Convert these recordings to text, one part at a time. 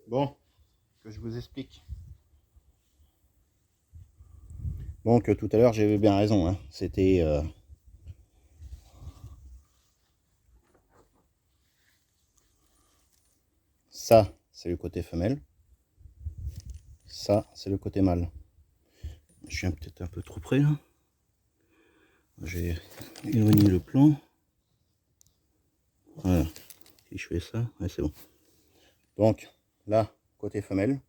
Bon, que je vous explique. Donc tout à l'heure j'avais bien raison, hein. C'était ça, c'est le côté femelle. Ça, c'est le côté mâle. Je viens peut-être un peu trop près là. J'ai éloigné le plan. Voilà. Si je fais ça, ouais, c'est bon. Donc là, côté femelle,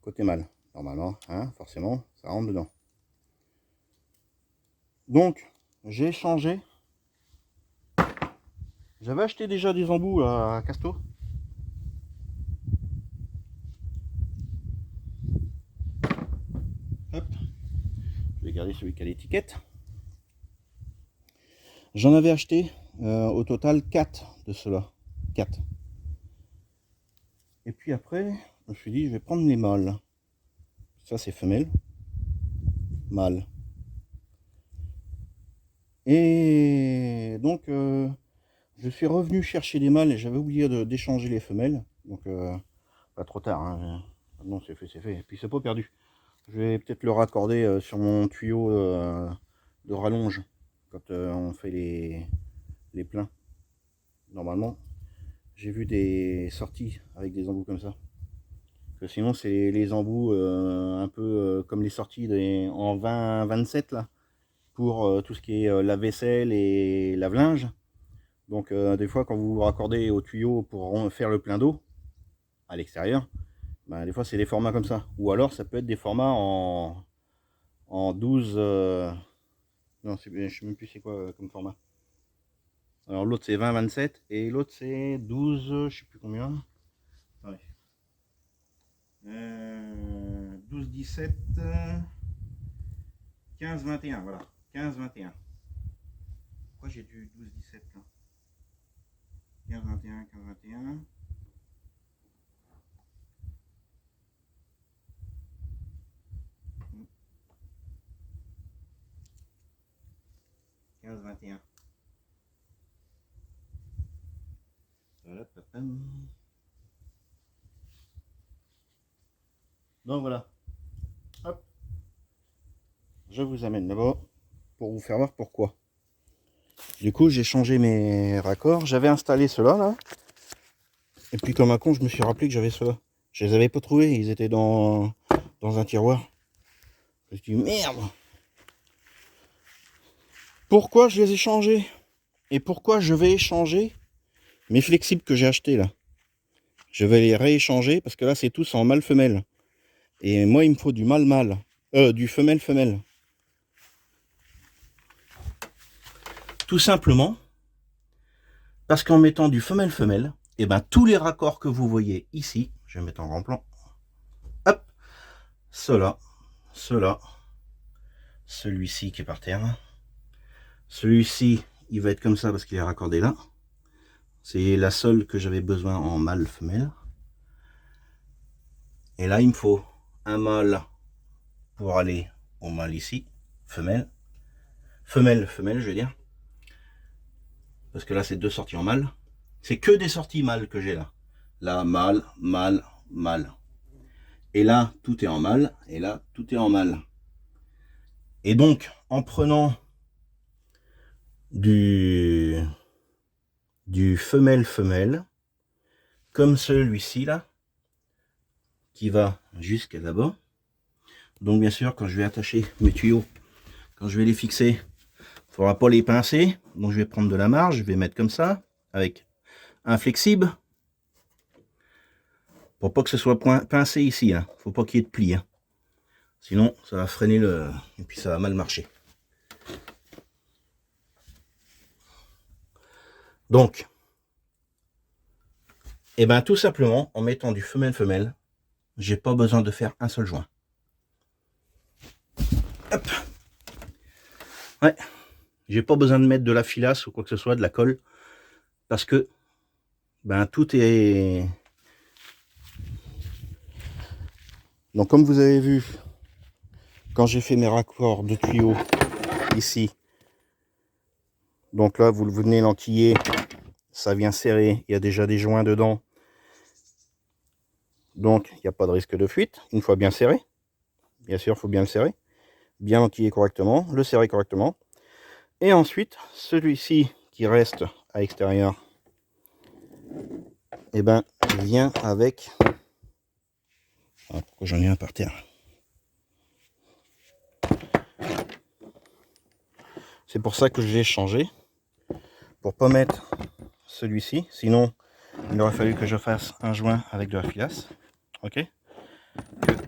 côté mâle. Normalement, hein, forcément, ça rentre dedans. Donc, j'ai changé. J'avais acheté déjà des embouts à Casto. Hop. Je vais garder celui qui a l'étiquette. J'en avais acheté au total 4 de ceux-là. 4. Et puis après, je me suis dit, je vais prendre les mâles. Ça, c'est femelle. Mâle. Et donc, je suis revenu chercher les mâles et j'avais oublié d'échanger les femelles. Donc, pas trop tard. Hein. Non, c'est fait, c'est fait. Et puis, c'est pas perdu. Je vais peut-être le raccorder sur mon tuyau de rallonge quand on fait les pleins. Normalement, j'ai vu des sorties avec des embouts comme ça. Que sinon, c'est les embouts un peu comme les sorties en 20-27 là, pour tout ce qui est lave-vaisselle et lave-linge. Donc, des fois, quand vous vous raccordez au tuyau pour faire le plein d'eau à l'extérieur, ben, des fois, c'est des formats comme ça. Ou alors, ça peut être des formats en 12. Non, je ne sais même plus c'est quoi comme format. Alors, l'autre, c'est 20-27 et l'autre, c'est 12, je ne sais plus combien. Attendez. 12-17, 15-21, voilà. 15-21. Pourquoi j'ai du 12-17 là? 15-21, 15-21. 15-21. Donc voilà. Hop. Je vous amène là-bas pour vous faire voir pourquoi. Du coup, j'ai changé mes raccords. J'avais installé ceux-là, là. Et puis, comme un con, je me suis rappelé que j'avais ceux-là. Je les avais pas trouvés. Ils étaient dans un tiroir. Je me suis dit, merde! Pourquoi je les ai changés? Et pourquoi je vais échanger mes flexibles que j'ai achetés, là? Je vais les rééchanger parce que là, c'est tous en mâle-femelle. Et moi, il me faut du mâle-mâle. Du femelle-femelle. Tout simplement parce qu'en mettant du femelle-femelle, et ben tous les raccords que vous voyez ici, je vais mettre en grand plan, hop, cela, celui-ci qui est par terre, celui-ci, il va être comme ça parce qu'il est raccordé là. C'est la seule que j'avais besoin en mâle-femelle. Et là, il me faut un mâle pour aller au mâle ici, femelle, femelle, je veux dire. Parce que là, c'est deux sorties en mâle. C'est que des sorties mâles que j'ai là. Là, mâle, mâle, mâle. Et là, tout est en mâle. Et là, tout est en mâle. Et donc, en prenant du femelle-femelle, comme celui-ci là, qui va jusqu'à là-bas. Donc, bien sûr, quand je vais attacher mes tuyaux, quand je vais les fixer, il ne faudra pas les pincer. Donc, je vais prendre de la marge, je vais mettre comme ça, avec un flexible. Pour pas que ce soit pincé ici, hein. Faut pas qu'il y ait de plis, hein. Sinon ça va freiner et puis ça va mal marcher. Donc, et ben tout simplement en mettant du femelle-femelle, j'ai pas besoin de faire un seul joint. Hop. Ouais, j'ai pas besoin de mettre de la filasse ou quoi que ce soit, de la colle, parce que ben tout est. Donc comme vous avez vu, quand j'ai fait mes raccords de tuyaux ici, donc là vous venez l'enquiller, ça vient serrer, il y a déjà des joints dedans. Donc il n'y a pas de risque de fuite, une fois bien serré. Bien sûr, il faut bien le serrer, bien l'enquiller correctement, le serrer correctement. Et ensuite, celui-ci qui reste à l'extérieur, et ben, il vient avec... Ah, pourquoi j'en ai un par terre? C'est pour ça que je l'ai changé, pour pas mettre celui-ci, sinon il aurait fallu que je fasse un joint avec de la filasse. Ok,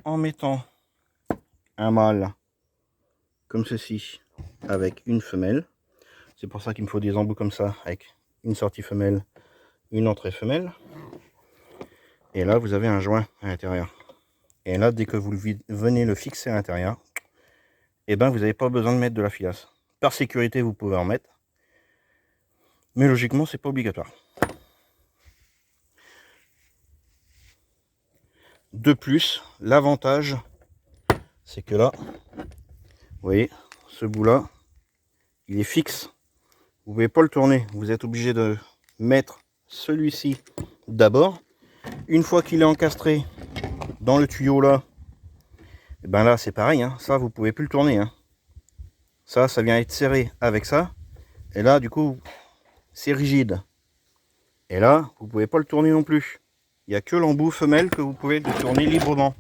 en mettant un mâle comme ceci avec une femelle, c'est pour ça qu'il me faut des embouts comme ça avec une sortie femelle, une entrée femelle, et là vous avez un joint à l'intérieur. Et là, dès que vous venez le fixer à l'intérieur, et ben vous n'avez pas besoin de mettre de la filasse. Par sécurité, vous pouvez en mettre, mais logiquement c'est pas obligatoire. De plus, l'avantage c'est que là, vous voyez, ce bout là il est fixe, vous pouvez pas le tourner, vous êtes obligé de mettre celui-ci d'abord. Une fois qu'il est encastré dans le tuyau là, et ben là c'est pareil, hein, ça vous pouvez plus le tourner, hein. Ça vient être serré avec ça, et là du coup c'est rigide, et là vous pouvez pas le tourner non plus. Il n'y a que l'embout femelle que vous pouvez le tourner librement.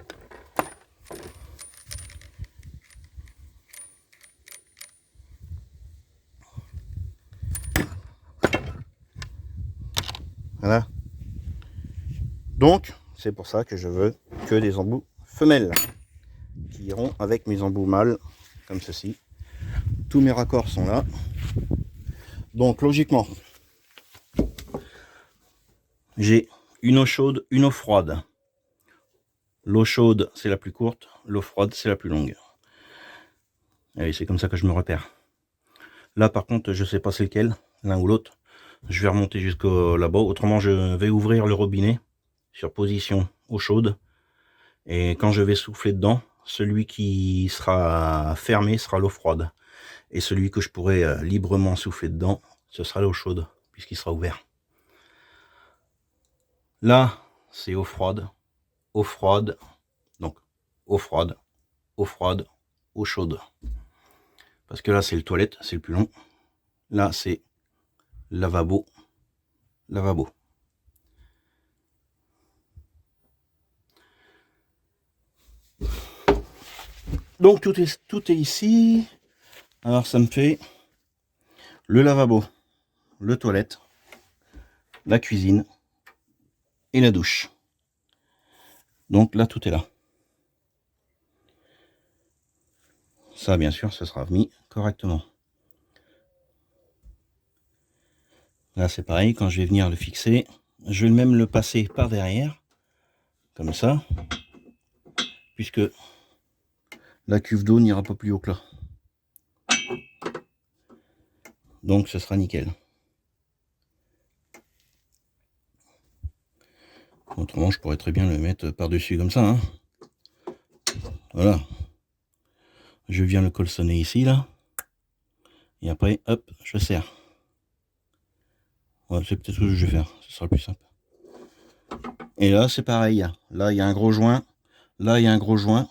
Voilà. Donc, c'est pour ça que je veux que des embouts femelles qui iront avec mes embouts mâles, comme ceci. Tous mes raccords sont là. Donc, logiquement, j'ai une eau chaude, une eau froide. L'eau chaude, c'est la plus courte. L'eau froide, c'est la plus longue. Et c'est comme ça que je me repère. Là, par contre, je sais pas c'est lequel, l'un ou l'autre. Je vais remonter jusqu'au là-bas. Autrement, je vais ouvrir le robinet sur position eau chaude. Et quand je vais souffler dedans, celui qui sera fermé sera l'eau froide. Et celui que je pourrai librement souffler dedans, ce sera l'eau chaude, puisqu'il sera ouvert. Là, c'est eau froide, donc eau froide, eau chaude. Parce que là, c'est le toilette, c'est le plus long. Là, c'est lavabo, lavabo. Donc tout est ici. Alors ça me fait le lavabo, le toilette, la cuisine et la douche. Donc là tout est là. Ça bien sûr ce sera mis correctement. Là c'est pareil, quand je vais venir le fixer, je vais même le passer par derrière, comme ça, puisque la cuve d'eau n'ira pas plus haut que là. Donc ce sera nickel. Autrement je pourrais très bien le mettre par-dessus comme ça, hein. Voilà. Je viens le colsonner ici, là. Et après, hop, je serre. Ouais, c'est peut-être ce que je vais faire, ce sera plus simple. Et là, c'est pareil. Là, il y a un gros joint. Là, il y a un gros joint.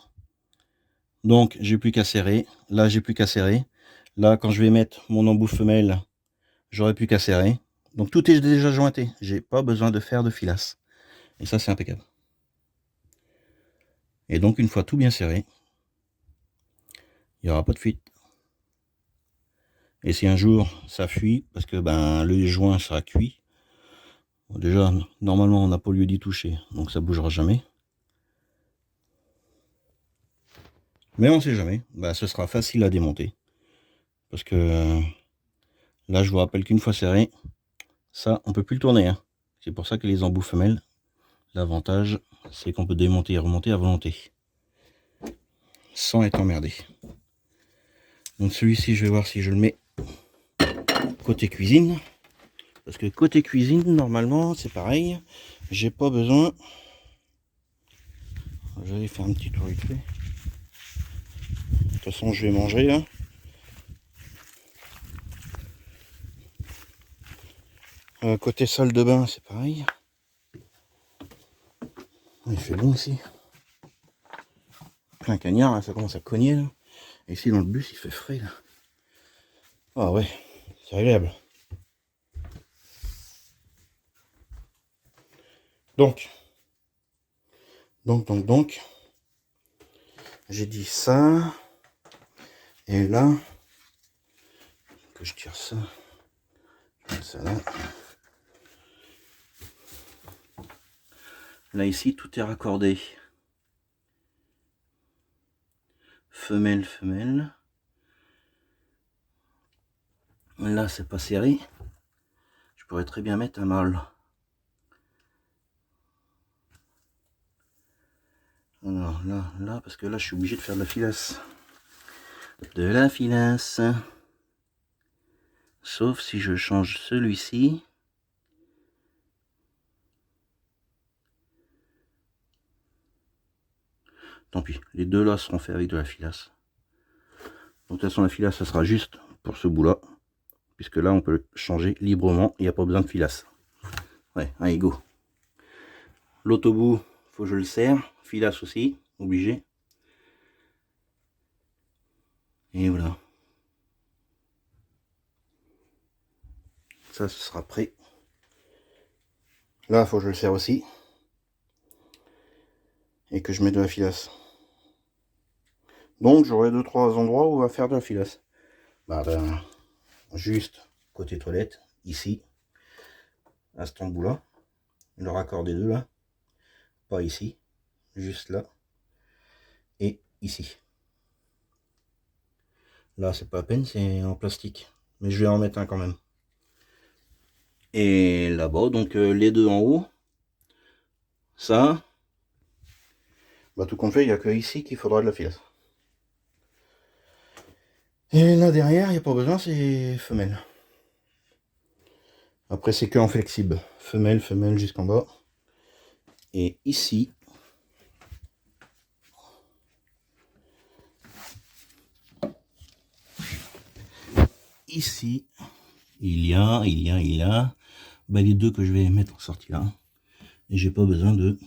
Donc, j'ai plus qu'à serrer. Là, j'ai plus qu'à serrer. Là, quand je vais mettre mon embout femelle, j'aurai plus qu'à serrer. Donc, tout est déjà jointé. J'ai pas besoin de faire de filasse. Et ça, c'est impeccable. Et donc, une fois tout bien serré, il n'y aura pas de fuite. Et si un jour ça fuit, parce que ben le joint sera cuit, bon, déjà normalement on n'a pas lieu d'y toucher, donc ça bougera jamais. Mais on sait jamais, ben, ce sera facile à démonter. Parce que là je vous rappelle qu'une fois serré, ça on peut plus le tourner, hein. C'est pour ça que les embouts femelles, l'avantage c'est qu'on peut démonter et remonter à volonté. Sans être emmerdé. Donc celui-ci je vais voir si je le mets côté cuisine. Parce que côté cuisine, normalement, c'est pareil. J'ai pas besoin. J'allais faire un petit tour vite fait. De toute façon, je vais manger là. Côté salle de bain, c'est pareil. Il fait bon ici. Plein cagnard, là, ça commence à cogner. Là. Et ici dans le bus, il fait frais. Là. Ah ouais, c'est agréable. Donc, j'ai dit ça. Et là, que je tire ça. Je mets ça là. Là ici, tout est raccordé. Femelle, femelle. Là, c'est pas serré. Je pourrais très bien mettre un mâle. Alors là, parce que là, je suis obligé de faire de la filasse. De la filasse. Sauf si je change celui-ci. Tant pis, les deux là seront faits avec de la filasse. Donc, de toute façon, la filasse, ça sera juste pour ce bout là. Puisque là, on peut le changer librement. Il n'y a pas besoin de filasse. Ouais, allez, go. L'autre bout, faut que je le serre. Filasse aussi, obligé. Et voilà. Ça, ce sera prêt. Là, il faut que je le serre aussi. Et que je mette de la filasse. Donc, j'aurai 2-3 endroits où on va faire de la filasse. Ben, juste côté toilette, ici. À cet embout-là. Le raccord des deux là. Pas ici. Juste là. Et ici. Là, c'est pas à peine, c'est en plastique. Mais je vais en mettre un quand même. Et là-bas, donc les deux en haut. Ça. Bah, tout compte fait, il n'y a que ici qu'il faudra de la filasse. Et là derrière, il n'y a pas besoin, c'est femelle. Après, c'est que en flexible. Femelle, femelle jusqu'en bas. Et ici. Ici, il y a bah, les deux que je vais mettre en sortie là. Et j'ai pas besoin de...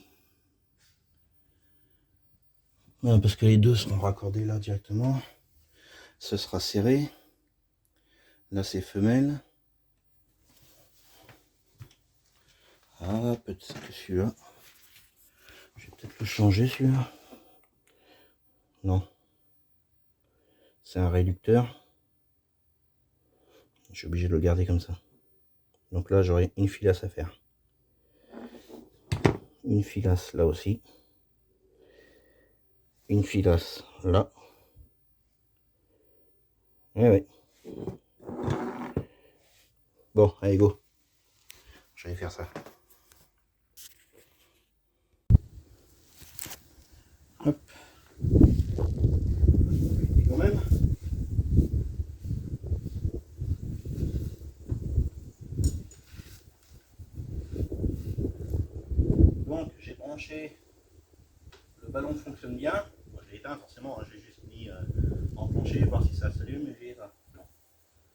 Non, parce que les deux seront raccordés là directement. Ce sera serré. Là, c'est femelle. Ah, peut-être que celui-là. Je vais peut-être le changer celui-là. Non. C'est un réducteur. Je suis obligé de le garder comme ça. Donc là, j'aurai une filasse à faire. Une filasse là aussi. Une filasse là. Eh ouais. Bon, allez, go. Je vais faire ça. Hop. Et quand même. Donc, j'ai branché. Le ballon fonctionne bien. Bon, je l'ai éteint forcément. J'ai juste mis en plancher, voir si ça s'allume. Et j'ai éteint. Non.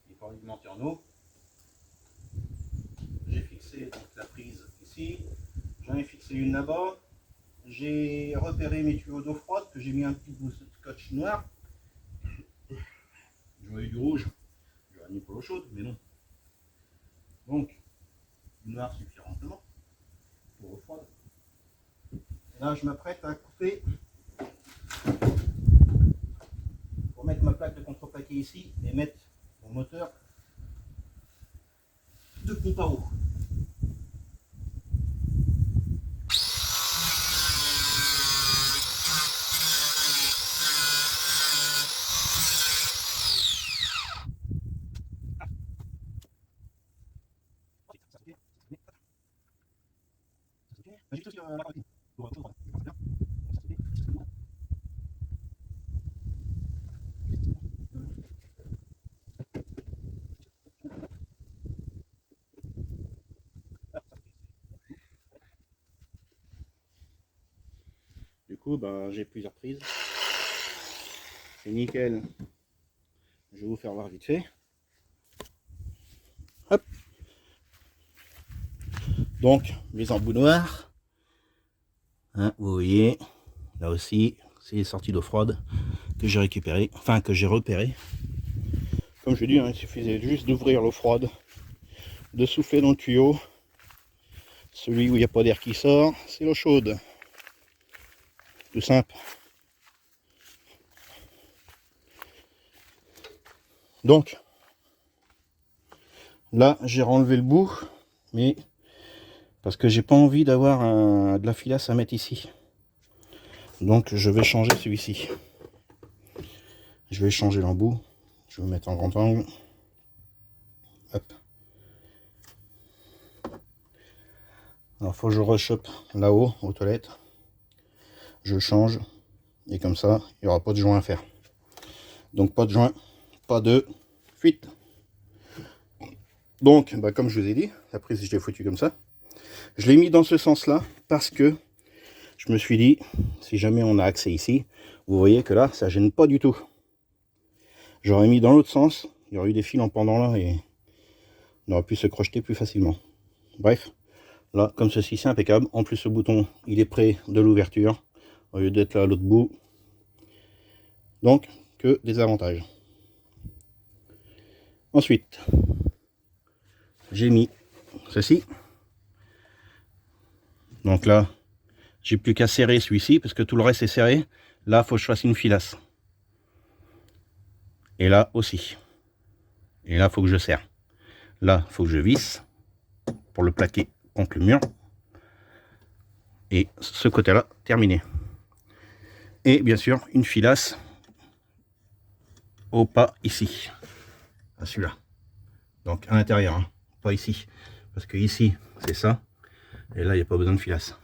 Il n'est pas alimenté en eau. J'ai fixé donc, la prise ici. J'en ai fixé une là-bas. J'ai repéré mes tuyaux d'eau froide que j'ai mis un petit bout de scotch noir. J'aurais eu du rouge, j'aurais mis pour l'eau chaude, mais non. Donc, du noir suffira amplement pour l'eau froide. Et là, je m'apprête à couper pour mettre ma plaque de contreplaqué ici et mettre mon moteur de pompe à eau. Du coup, ben, j'ai plusieurs prises. C'est nickel. Je vais vous faire voir vite fait. Hop. Donc, les embouts noirs. Hein, vous voyez, là aussi, c'est les sorties d'eau froide que j'ai récupérées, enfin que j'ai repérées. Comme je dis, hein, il suffisait juste d'ouvrir l'eau froide, de souffler dans le tuyau. Celui où il n'y a pas d'air qui sort, c'est l'eau chaude. Tout simple. Donc, là, j'ai renlevé le bout, mais parce que j'ai pas envie d'avoir de la filasse à mettre ici. Donc, je vais changer celui-ci. Je vais changer l'embout. Je vais mettre en grand angle. Hop. Alors, faut que je rechoppe là-haut, aux toilettes. Je le change. Et comme ça, il n'y aura pas de joint à faire. Donc, pas de joint, pas de fuite. Donc, bah, comme je vous ai dit, la prise, je l'ai foutue comme ça. Je l'ai mis dans ce sens-là parce que je me suis dit, si jamais on a accès ici, vous voyez que là, ça gêne pas du tout. J'aurais mis dans l'autre sens, il y aurait eu des fils en pendant là et on aurait pu se crocheter plus facilement. Bref, là, comme ceci, c'est impeccable. En plus, ce bouton, il est près de l'ouverture, au lieu d'être là à l'autre bout. Donc, que des avantages. Ensuite, j'ai mis ceci. Donc là, j'ai plus qu'à serrer celui-ci, parce que tout le reste est serré. Là, il faut que je fasse une filasse. Et là aussi. Et là, il faut que je serre. Là, il faut que je visse pour le plaquer contre le mur. Et ce côté-là, terminé. Et bien sûr, une filasse au pas ici. À celui-là. Donc à l'intérieur, hein, pas ici. Parce que ici, c'est ça. Et là, il n'y a pas besoin de filasse.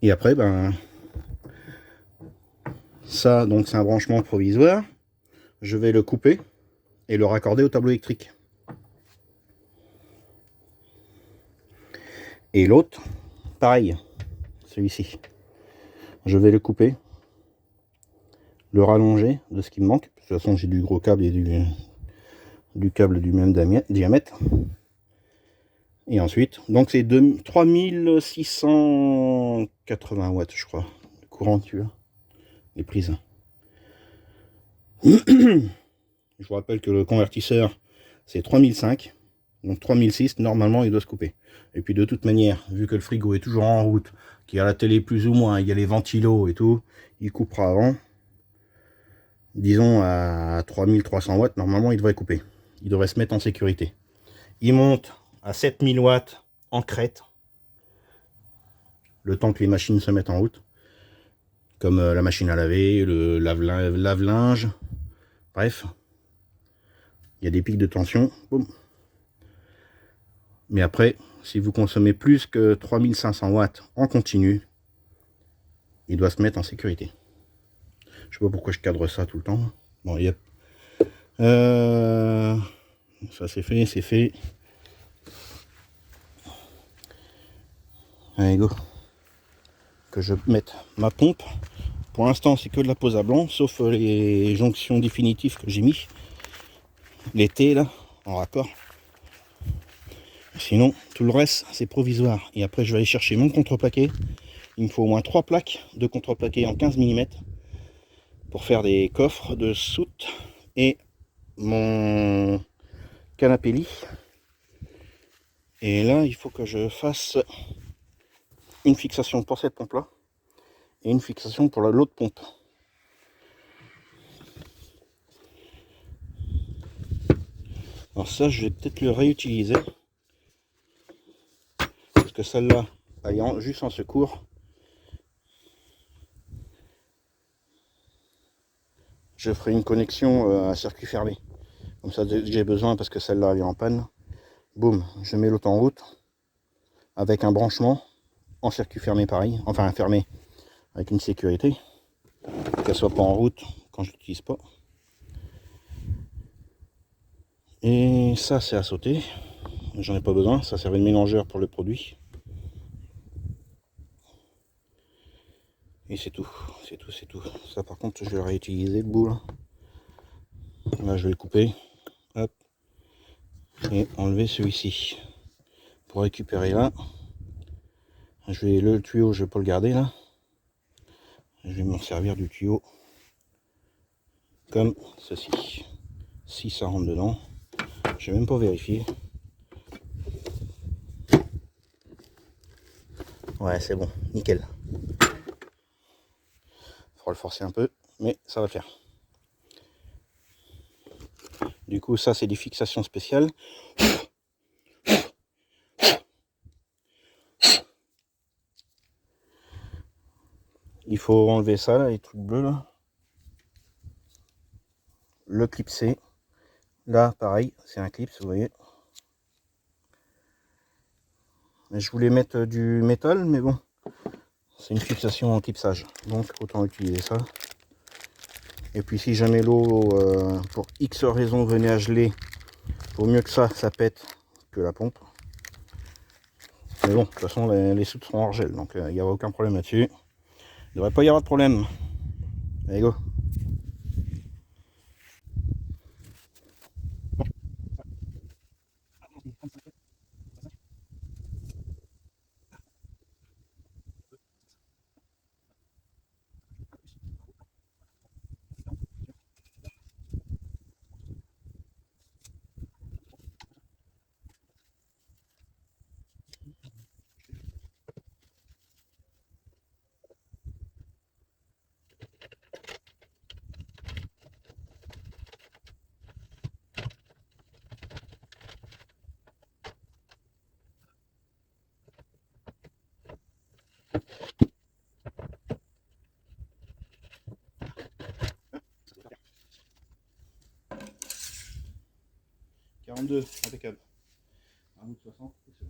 Et après, ben, ça, donc c'est un branchement provisoire. Je vais le couper et le raccorder au tableau électrique. Et l'autre, pareil, celui-ci. Je vais le couper, le rallonger de ce qui me manque. De toute façon, j'ai du gros câble et du câble du même diamètre. Et ensuite, donc c'est 3680 watts, je crois, de courant, tu vois, les prises. Je vous rappelle que le convertisseur, c'est 3005. Donc 3006, normalement, il doit se couper. Et puis de toute manière, vu que le frigo est toujours en route, qu'il y a la télé plus ou moins, il y a les ventilos et tout, il coupera avant. Disons à 3300 watts, normalement, il devrait couper. Il devrait se mettre en sécurité. Il monte à 7000 watts en crête. Le temps que les machines se mettent en route. Comme la machine à laver, le lave-linge. Bref. Il y a des pics de tension. Boum. Mais après, si vous consommez plus que 3500 watts en continu, il doit se mettre en sécurité. Je sais pas pourquoi je cadre ça tout le temps. Bon, yep. Ça c'est fait, c'est fait. Allez, go. Que je mette ma pompe. Pour l'instant, c'est que de la pose à blanc, sauf les jonctions définitives que j'ai mis. L'été, là, en raccord. Sinon, tout le reste, c'est provisoire. Et après, je vais aller chercher mon contreplaqué. Il me faut au moins 3 plaques de contreplaqué en 15 mm pour faire des coffres de soute et mon canapé lit. Et là, il faut que je fasse une fixation pour cette pompe-là et une fixation pour l'autre pompe. Alors ça, je vais peut-être le réutiliser. Parce que celle-là, elle est juste en secours. Je ferai une connexion à circuit fermé. Comme ça, j'ai besoin parce que celle-là, elle est en panne. Boum, je mets l'autre en route. Avec un branchement en circuit fermé pareil. Enfin, fermé avec une sécurité. Qu'elle soit pas en route quand je l'utilise pas. Et ça, c'est à sauter. J'en ai pas besoin. Ça sert de mélangeur pour le produit. Et c'est tout. C'est tout, c'est tout. Ça, par contre, je vais le réutiliser le bout là. Là, je vais le couper. Hop. Et enlever celui-ci. pour récupérer là. Le tuyau, je vais pas le garder là. Je vais m'en servir du tuyau comme ceci. Si ça rentre dedans, je vais même pas vérifier. Ouais, c'est bon, nickel. Faudra le forcer un peu, mais ça va le faire. Du coup, ça c'est des fixations spéciales. Il faut enlever ça là, les trucs bleus là. Le clipser. Là, pareil, c'est un clip, vous voyez. Je voulais mettre du métal, mais bon, c'est une fixation en clipsage, donc autant utiliser ça. Et puis si jamais l'eau, pour X raison, venait à geler, vaut mieux que ça pète que la pompe. Mais bon, de toute façon, les soutes seront hors gel, donc il n'y aura aucun problème là-dessus. Il ne devrait pas y avoir de problème. Allez, go! Impeccable. Un bout de 60, c'est sûr.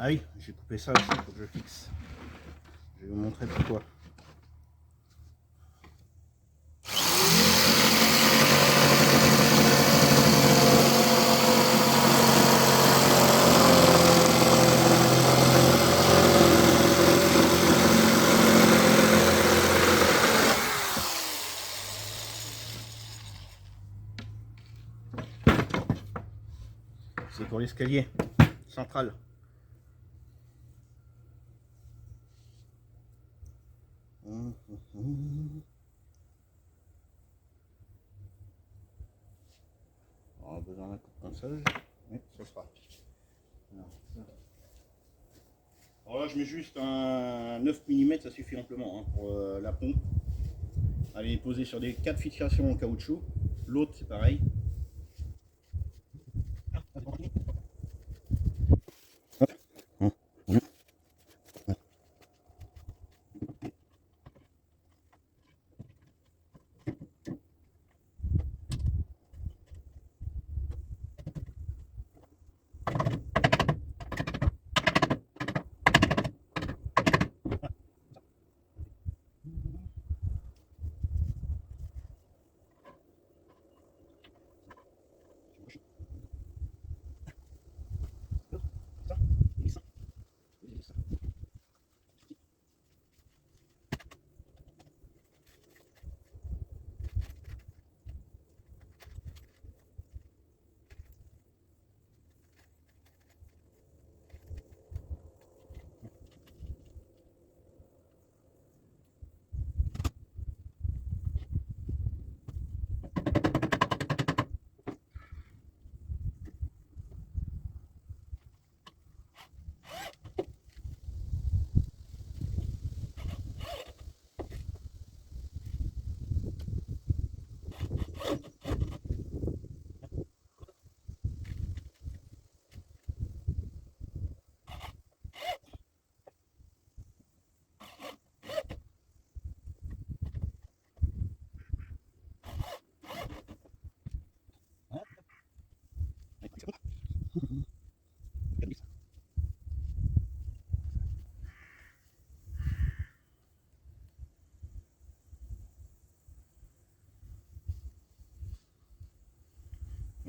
Ah oui, j'ai coupé ça aussi, il faut que je fixe. Je vais vous montrer pourquoi. C'est pour l'escalier central. On a besoin d'un coup de ponçage, mais ça sera. Alors là, je mets juste un 9 mm, ça suffit amplement hein, pour la pompe. Elle est posée sur des 4 fixations en caoutchouc. L'autre, c'est pareil.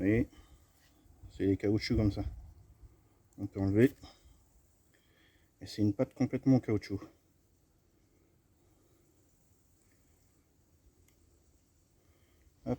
voyez, c'est les caoutchoucs comme ça. On peut enlever. Et c'est une pâte complètement en caoutchouc. Hop.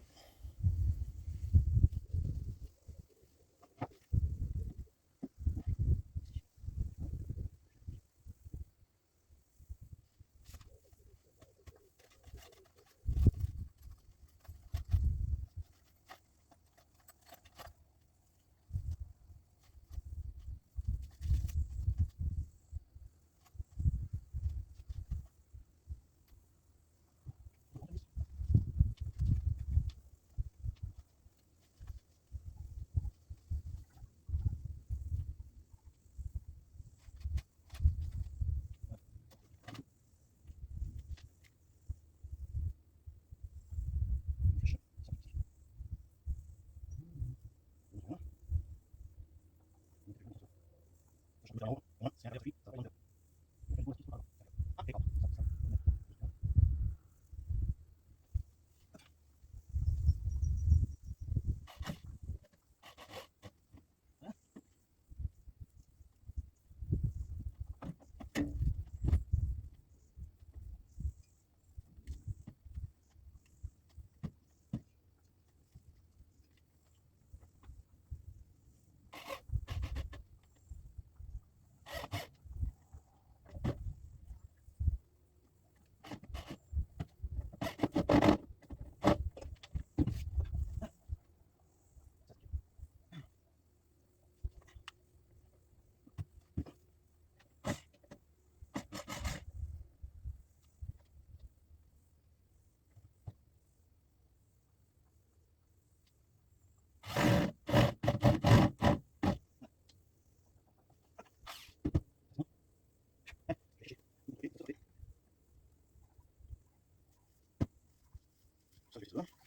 Ça fait ça.